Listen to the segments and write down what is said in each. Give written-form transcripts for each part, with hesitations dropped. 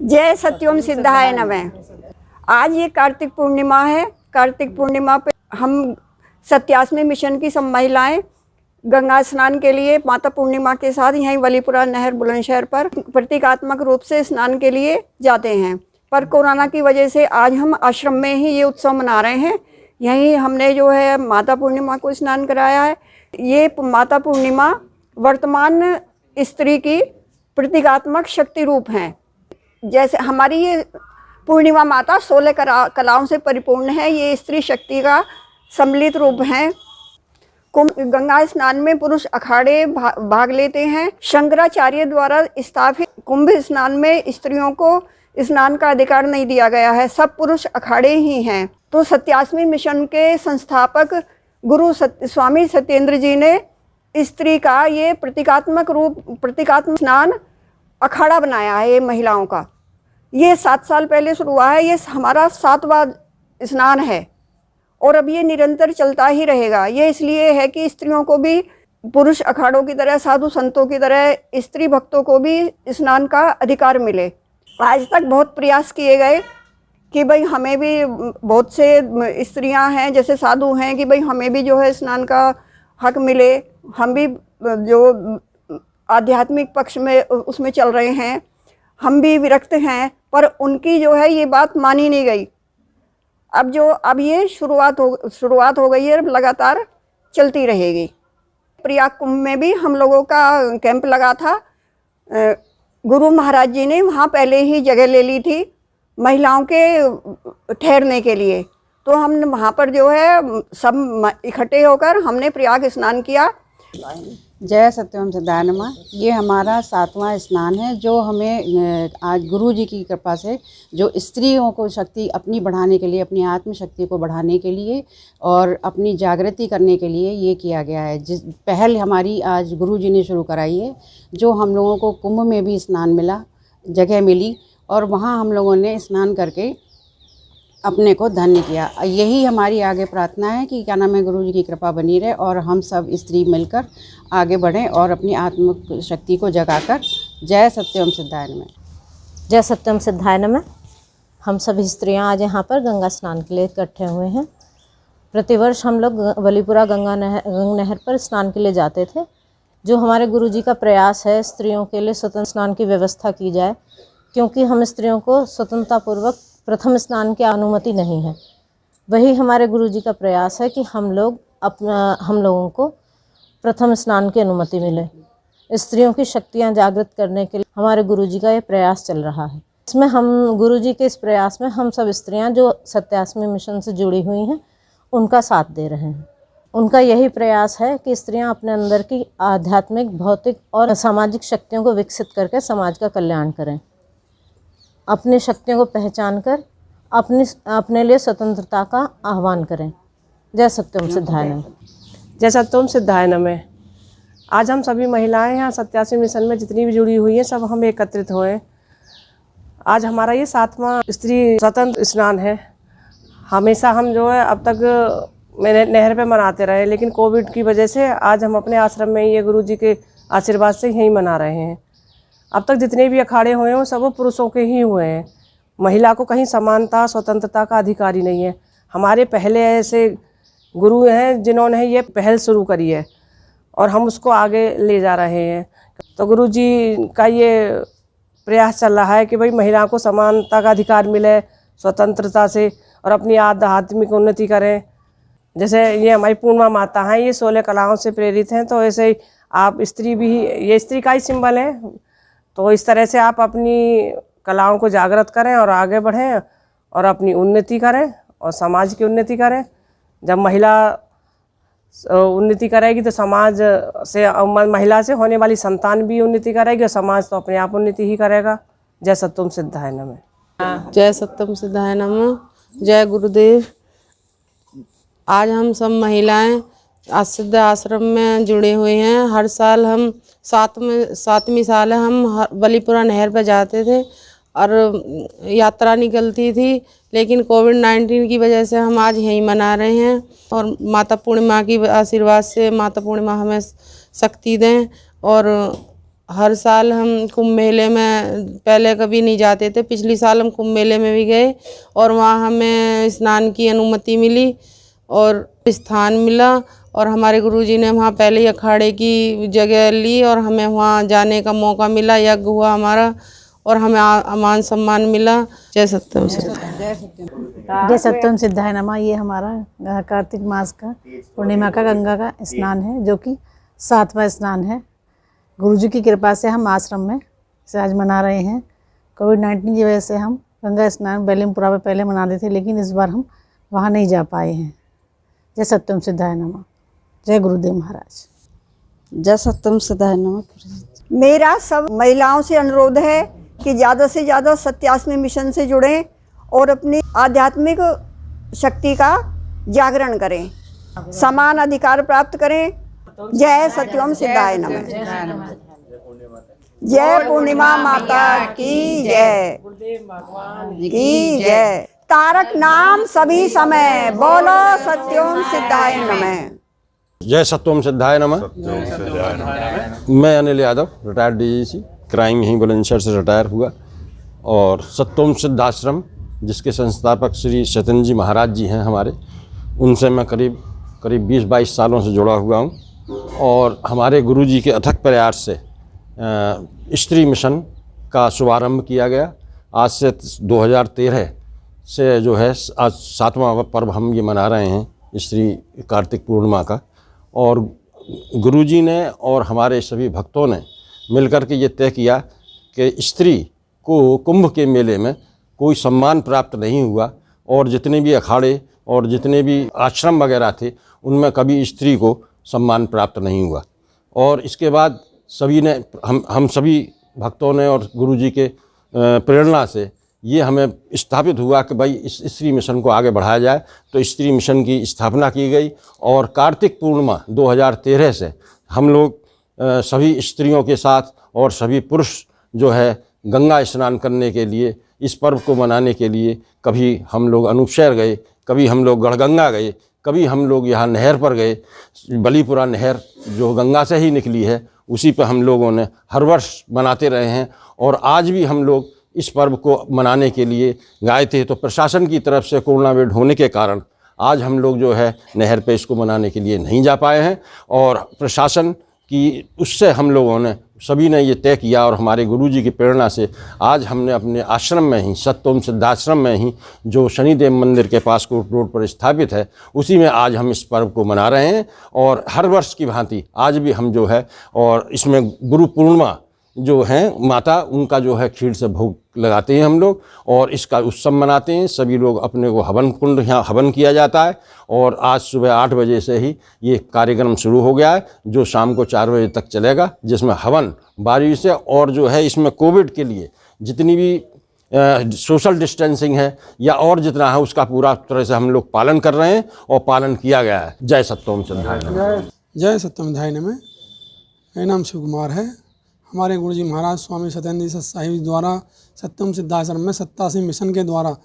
जय सत्यम सिद्धाय नमः। आज ये कार्तिक पूर्णिमा है। कार्तिक पूर्णिमा पे हम सत्यास्मी मिशन की सब महिलाएं गंगा स्नान के लिए माता पूर्णिमा के साथ यहीं वलीपुरा नहर बुलंदशहर पर प्रतीकात्मक रूप से स्नान के लिए जाते हैं। पर कोरोना की वजह से आज हम आश्रम में ही ये उत्सव मना रहे हैं। यहीं हमने जो है माता पूर्णिमा को स्नान कराया है। ये माता पूर्णिमा वर्तमान स्त्री की प्रतीकात्मक शक्ति रूप हैं। जैसे हमारी ये पूर्णिमा माता 16 कलाओं से परिपूर्ण है। ये स्त्री शक्ति का सम्मिलित रूप है। गंगा स्नान में पुरुष अखाड़े भाग लेते हैं। शंकराचार्य द्वारा स्थापित कुंभ स्नान में स्त्रियों को स्नान का अधिकार नहीं दिया गया है। सब पुरुष अखाड़े ही हैं। तो सत्यास्मी मिशन के संस्थापक गुरु स्वामी सत्येंद्र जी ने स्त्री का ये प्रतीकात्मक स्नान अखाड़ा बनाया है। ये महिलाओं का ये 7 साल पहले शुरू हुआ है। ये हमारा 7वां स्नान है और अब ये निरंतर चलता ही रहेगा। ये इसलिए है कि स्त्रियों को भी पुरुष अखाड़ों की तरह, साधु संतों की तरह स्त्री भक्तों को भी स्नान का अधिकार मिले। आज तक बहुत प्रयास किए गए कि भाई हमें भी, बहुत से स्त्रियां हैं जैसे साधु हैं कि भाई हमें भी जो है स्नान का हक मिले। हम भी जो आध्यात्मिक पक्ष में उसमें चल रहे हैं, हम भी विरक्त हैं, पर उनकी जो है ये बात मानी नहीं गई। अब ये शुरुआत हो गई है, लगातार चलती रहेगी। प्रयाग कुंभ में भी हम लोगों का कैंप लगा था। गुरु महाराज जी ने वहाँ पहले ही जगह ले ली थी महिलाओं के ठहरने के लिए। तो हम वहाँ पर जो है सब इकट्ठे होकर हमने प्रयाग स्नान किया। जय सत्यम सिद्धाय नमः। ये हमारा 7वां स्नान है जो हमें आज गुरु जी की कृपा से, जो स्त्रियों को शक्ति अपनी बढ़ाने के लिए, अपनी आत्मशक्ति को बढ़ाने के लिए और अपनी जागृति करने के लिए ये किया गया है। जिस पहल हमारी आज गुरु जी ने शुरू कराई है, जो हम लोगों को कुंभ में भी स्नान मिला, जगह मिली और वहाँ हम लोगों ने स्नान करके अपने को धन्य किया। यही हमारी आगे प्रार्थना है कि क्या नाम है, गुरु जी की कृपा बनी रहे और हम सब स्त्री मिलकर आगे बढ़ें और अपनी आत्म शक्ति को जगाकर। जय सत्यम सिद्धाय नमः। जय सत्यम सिद्धाय नमः। हम सभी स्त्रियां आज यहाँ पर गंगा स्नान के लिए इकट्ठे हुए हैं। प्रतिवर्ष हम लोग वलीपुरा गंगा नहर पर स्नान के लिए जाते थे। जो हमारे गुरु जी का प्रयास है, स्त्रियों के लिए स्वतंत्र स्नान की व्यवस्था की जाए, क्योंकि हम स्त्रियों को स्वतंत्रतापूर्वक प्रथम स्नान की अनुमति नहीं है। वही हमारे गुरु जी का प्रयास है कि हम लोगों को प्रथम स्नान की अनुमति मिले। स्त्रियों की शक्तियां जागृत करने के लिए हमारे गुरु जी का ये प्रयास चल रहा है। इसमें हम गुरु जी के इस प्रयास में हम सब स्त्रियां जो सत्यास्मी मिशन से जुड़ी हुई हैं उनका साथ दे रहे हैं। उनका यही प्रयास है कि स्त्रियां अपने अंदर की आध्यात्मिक, भौतिक और सामाजिक शक्तियों को विकसित करके समाज का कल्याण करें। अपनी शक्तियों को पहचान कर अपने लिए स्वतंत्रता का आह्वान करें। जय सत्यम सिद्धाय नमः। जय सत्यम सिद्धाय नमः। आज हम सभी महिलाएं यहाँ सत्यास्मी मिशन में जितनी भी जुड़ी हुई हैं, सब हम एकत्रित हुए। आज हमारा ये 7वां स्त्री स्वतंत्र स्नान है। हमेशा हम जो है अब तक नहर पे मनाते रहे, लेकिन कोविड की वजह से आज हम अपने आश्रम में ये गुरु जी के आशीर्वाद से यहीं मना रहे हैं। अब तक जितने भी अखाड़े हुए हैं वो सब पुरुषों के ही हुए हैं। महिला को कहीं समानता, स्वतंत्रता का अधिकार ही नहीं है। हमारे पहले ऐसे गुरु हैं जिन्होंने ये पहल शुरू करी है और हम उसको आगे ले जा रहे हैं। तो गुरु जी का ये प्रयास चल रहा है कि भाई महिला को समानता का अधिकार मिले स्वतंत्रता से और अपनी आध्यात्मिक उन्नति करें। जैसे ये हमारी पूर्णिमा माता हैं, ये 16 कलाओं से प्रेरित हैं। तो ऐसे ही आप स्त्री भी, ये स्त्री का ही सिंबल है। तो इस तरह से आप अपनी कलाओं को जागृत करें और आगे बढ़ें और अपनी उन्नति करें और समाज की उन्नति करें। जब महिला उन्नति करेगी तो समाज से, महिला से होने वाली संतान भी उन्नति करेगी और समाज तो अपने आप उन्नति ही करेगा। जय सत्यम सिद्धाय नमः। जय सत्यम सिद्धाय नमः। जय गुरुदेव। आज हम सब महिलाएं सिद्ध आश्रम में जुड़े हुए हैं। हर साल हम 7वीं साल है हम वलीपुरा नहर पर जाते थे और यात्रा निकलती थी, लेकिन कोविड-19 की वजह से हम आज यहीं मना रहे हैं। और माता पूर्णिमा की आशीर्वाद से माता पूर्णिमा हमें शक्ति दें और हर साल हम कुंभ मेले में पहले कभी नहीं जाते थे, पिछली साल हम कुंभ मेले में भी गए और वहाँ हमें स्नान की अनुमति मिली और स्थान मिला और हमारे गुरुजी ने वहाँ पहले ही अखाड़े की जगह ली और हमें वहाँ जाने का मौका मिला, यज्ञ हुआ हमारा और हमें मान सम्मान मिला। जय सत्यम सिद्धाय। जय सत्यम सिद्धाय नमः। ये हमारा कार्तिक मास का पूर्णिमा का गंगा का स्नान है, जो कि 7वां स्नान है। गुरुजी की कृपा से हम आश्रम में इसे आज मना रहे हैं। कोविड-19 की वजह से हम गंगा स्नान बेलिमपुरा में पहले मनाते थे, लेकिन इस बार हम वहाँ नहीं जा पाए हैं। जय सत्यम सिद्धाय नमः। जय गुरुदेव महाराज। जय सत्यम सिद्धाय नमः। मेरा सब महिलाओं से अनुरोध है कि ज़्यादा से ज़्यादा सत्यास्मी मिशन से जुड़ें और अपनी आध्यात्मिक शक्ति का जागरण करें, समान अधिकार प्राप्त करें। जय सत्यम सिद्धाय नमः। जय पूर्णिमा माता की जय की जय। तारक नाम सभी समय, बोलो सत्यम सिद्धाय नमः। जय सत्यम सिद्धाय नमः। मैं Anil Yadav, retired DGC crime यहीं बुलंदशहर से रिटायर हुआ और सत्यम सिद्धाश्रम जिसके संस्थापक श्री सत्येंद्र जी महाराज जी हैं हमारे, उनसे मैं करीब 20-22 सालों से जुड़ा हुआ हूँ और हमारे गुरुजी के अथक प्रयास से स्त्री मिशन का शुभारंभ किया गया। आज से 2013 से जो है आज 7वां पर्व हम ये मना रहे हैं स्त्री कार्तिक पूर्णिमा का, और गुरुजी ने और हमारे सभी भक्तों ने मिलकर के ये तय किया कि स्त्री को कुंभ के मेले में कोई सम्मान प्राप्त नहीं हुआ और जितने भी अखाड़े और जितने भी आश्रम वगैरह थे उनमें कभी स्त्री को सम्मान प्राप्त नहीं हुआ। और इसके बाद सभी ने हम सभी भक्तों ने और गुरुजी के प्रेरणा से ये हमें स्थापित हुआ कि भाई इस स्त्री मिशन को आगे बढ़ाया जाए, तो स्त्री मिशन की स्थापना की गई और कार्तिक पूर्णिमा 2013 से हम लोग सभी स्त्रियों के साथ और सभी पुरुष जो है गंगा स्नान करने के लिए, इस पर्व को मनाने के लिए कभी हम लोग अनूपशहर गए, कभी हम लोग गढ़गंगा गए, कभी हम लोग यहाँ नहर पर गए। बलीपुरा नहर जो गंगा से ही निकली है उसी पर हम लोगों ने हर वर्ष मनाते रहे हैं और आज भी हम लोग इस पर्व को मनाने के लिए गए थे। तो प्रशासन की तरफ से कोरोना वेड होने के कारण आज हम लोग जो है नहर पे इसको मनाने के लिए नहीं जा पाए हैं और प्रशासन की उससे हम लोगों ने सभी ने ये तय किया और हमारे गुरुजी की प्रेरणा से आज हमने अपने आश्रम में ही, सत्यम सिद्धाश्रम में ही, जो शनिदेव मंदिर के पास कोट रोड पर स्थापित है, उसी में आज हम इस पर्व को मना रहे हैं। और हर वर्ष की भांति आज भी हम जो है, और इसमें गुरु पूर्णिमा जो हैं माता, उनका जो है खीर से भोग लगाते हैं हम लोग और इसका उत्सव मनाते हैं। सभी लोग अपने को हवन कुंड, यहाँ हवन किया जाता है और आज सुबह 8 बजे से ही ये कार्यक्रम शुरू हो गया है जो शाम को 4 बजे तक चलेगा, जिसमें हवन 12 से, और जो है इसमें कोविड के लिए जितनी भी सोशल डिस्टेंसिंग है या और जितना है उसका पूरा तरह से हम लोग पालन कर रहे हैं और पालन किया गया है। जय सत्यम सिद्धाय नमः। जय सत्यम सिद्धाय नमः। मेरा नाम शिव कुमार है। हमारे गुरुजी महाराज स्वामी सत्येंद्र जी साहिब द्वारा सत्यम सिद्धाश्रम में 87 मिशन के द्वारा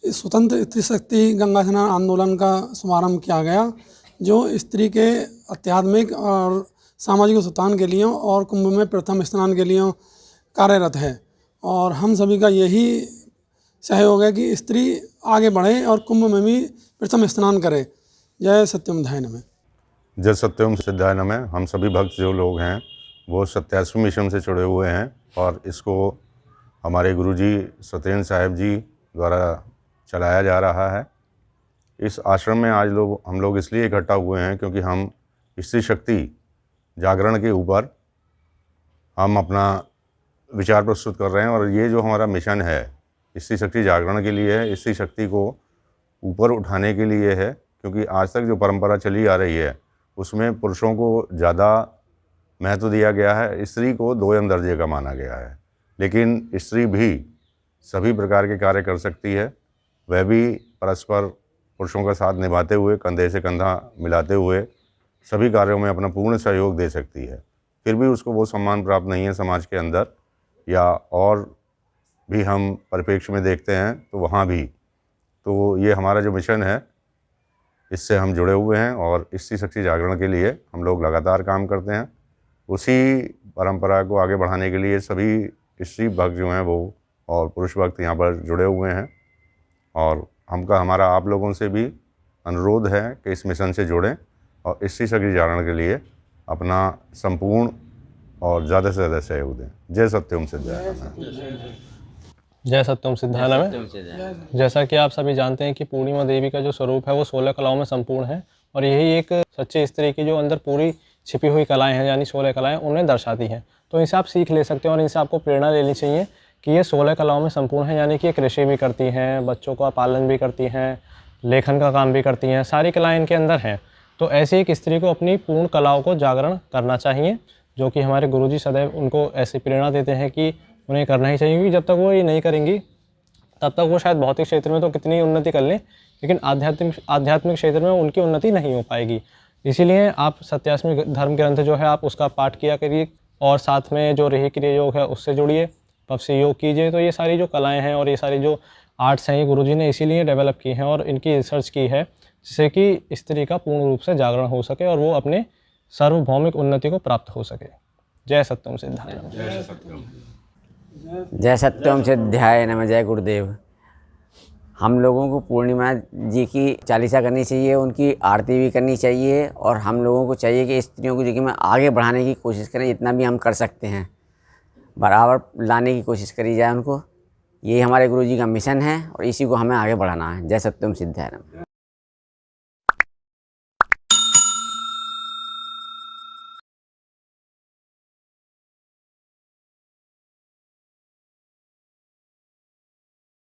स्वतंत्र स्त्री शक्ति गंगा स्नान आंदोलन का शुभारंभ किया गया, जो स्त्री के आध्यात्मिक और सामाजिक उत्थान के लिए और कुंभ में प्रथम स्नान के लिए कार्यरत है। और हम सभी का यही सहयोग है कि स्त्री आगे बढ़े और कुंभ में भी प्रथम स्नान करे। जय सत्यम सिद्धाय नमः। जय सत्यम सिद्धाय नमः। हम सभी भक्त जो लोग हैं वो सत्यास्मी मिशन से जुड़े हुए हैं और इसको हमारे गुरुजी सत्येंद्र साहिब जी द्वारा चलाया जा रहा है। इस आश्रम में आज हम लोग इसलिए इकट्ठा हुए हैं क्योंकि हम स्त्री शक्ति जागरण के ऊपर हम अपना विचार प्रस्तुत कर रहे हैं और ये जो हमारा मिशन है स्त्री शक्ति जागरण के लिए है, स्त्री शक्ति को ऊपर उठाने के लिए है। क्योंकि आज तक जो परंपरा चली आ रही है उसमें पुरुषों को ज़्यादा महत्व दिया गया है, स्त्री को 2 दर्जे का माना गया है। लेकिन स्त्री भी सभी प्रकार के कार्य कर सकती है, वह भी परस्पर पुरुषों का साथ निभाते हुए, कंधे से कंधा मिलाते हुए सभी कार्यों में अपना पूर्ण सहयोग दे सकती है। फिर भी उसको वो सम्मान प्राप्त नहीं है समाज के अंदर, या और भी हम परिप्रेक्ष्य में देखते हैं तो वहाँ भी। तो ये हमारा जो मिशन है इससे हम जुड़े हुए हैं और स्त्री शक्ति जागरण के लिए हम लोग लगातार काम करते हैं। उसी परंपरा को आगे बढ़ाने के लिए सभी स्त्री भक्त जो हैं वो और पुरुष भक्त यहाँ पर जुड़े हुए हैं। और हमारा आप लोगों से भी अनुरोध है कि इस मिशन से जुड़ें और स्त्री शक्ति जागरण के लिए अपना संपूर्ण और ज़्यादा से ज़्यादा सहयोग दें। जय सत्यम सिद्धाय नमः। जय सत्यम सिद्धाय नमः। जैसा कि आप सभी जानते हैं कि पूर्णिमा देवी का जो स्वरूप है वो 16 कलाओं में संपूर्ण है और यही एक सच्ची स्त्री की जो अंदर पूरी छिपी हुई कलाएं हैं यानी 16 कलाएं उन्हें दर्शाती हैं। तो इनसे आप सीख ले सकते हैं और इनसे आपको प्रेरणा लेनी चाहिए कि ये 16 कलाओं में संपूर्ण है, यानी कि ये कृषि भी करती हैं, बच्चों का पालन भी करती हैं, लेखन का काम भी करती हैं, सारी कलाएँ इनके अंदर हैं। तो ऐसी एक स्त्री को अपनी पूर्ण कलाओं को जागरण करना चाहिए, जो कि हमारे गुरुजी सदैव उनको ऐसी प्रेरणा देते हैं कि उन्हें करना ही चाहिए, क्योंकि जब तक वो ये नहीं करेंगी तब तक वो शायद भौतिक क्षेत्र में तो कितनी उन्नति कर लें लेकिन आध्यात्मिक क्षेत्र में उनकी उन्नति नहीं हो पाएगी। इसीलिए आप सत्यास्मी धर्म ग्रंथ जो है आप उसका पाठ किया करिए और साथ में जो रेही क्रिया योग है उससे जुड़िए, पवसी योग कीजिए। तो ये सारी जो कलाएँ हैं और ये सारी जो आर्ट्स हैं ये गुरुजी ने इसीलिए डेवलप की हैं और इनकी रिसर्च की है जिससे कि स्त्री का पूर्ण रूप से जागरण हो सके और वो अपने सार्वभौमिक उन्नति को प्राप्त हो सके। जय सत्यम सिद्धाय नमः। जय सत्यम सिद्धाय नमः। जय गुरुदेव। हम लोगों को पूर्णिमा जी की चालीसा करनी चाहिए, उनकी आरती भी करनी चाहिए और हम लोगों को चाहिए कि स्त्रियों को जो कि मैं आगे बढ़ाने की कोशिश करें, जितना भी हम कर सकते हैं बराबर लाने की कोशिश करी जाए उनको। यही हमारे गुरुजी का मिशन है और इसी को हमें आगे बढ़ाना है। जय सत्यम सिद्धाय नमः।